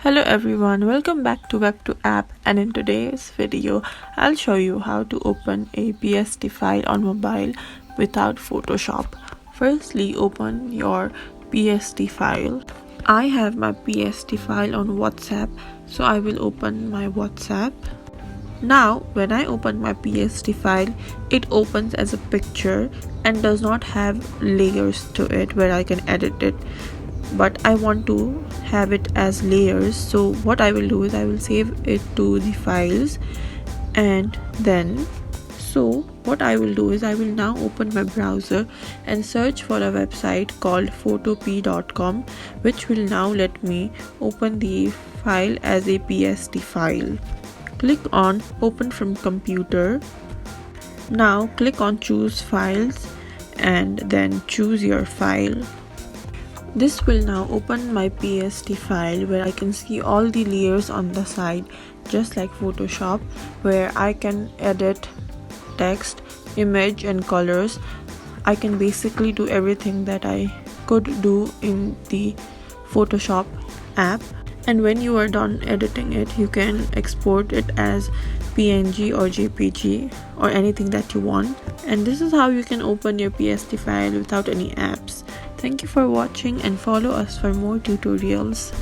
Hello everyone, welcome back to Web to App, and in today's video I'll show you how to open a PSD file on mobile without Photoshop. Firstly, open your PSD file. I have my PSD file on WhatsApp, so I will open my WhatsApp. Now when I open my PSD file, it opens as a picture and does not have layers to it where I can edit it. But I want to have it as layers, so what I will do is I will save it to the files, and then what I will do is I will now open my browser and search for a website called Photopea.com, which will now let me open the file as a PSD file. Click on open from computer. Now click on choose files and then choose your file. This will now open my PSD file where I can see all the layers on the side, just like Photoshop, where I can edit text, image and colors. I can basically do everything that I could do in the Photoshop app. And when you are done editing it, you can export it as PNG or JPG or anything that you want. And this is how you can open your PSD file without any apps. Thank you for watching and follow us for more tutorials.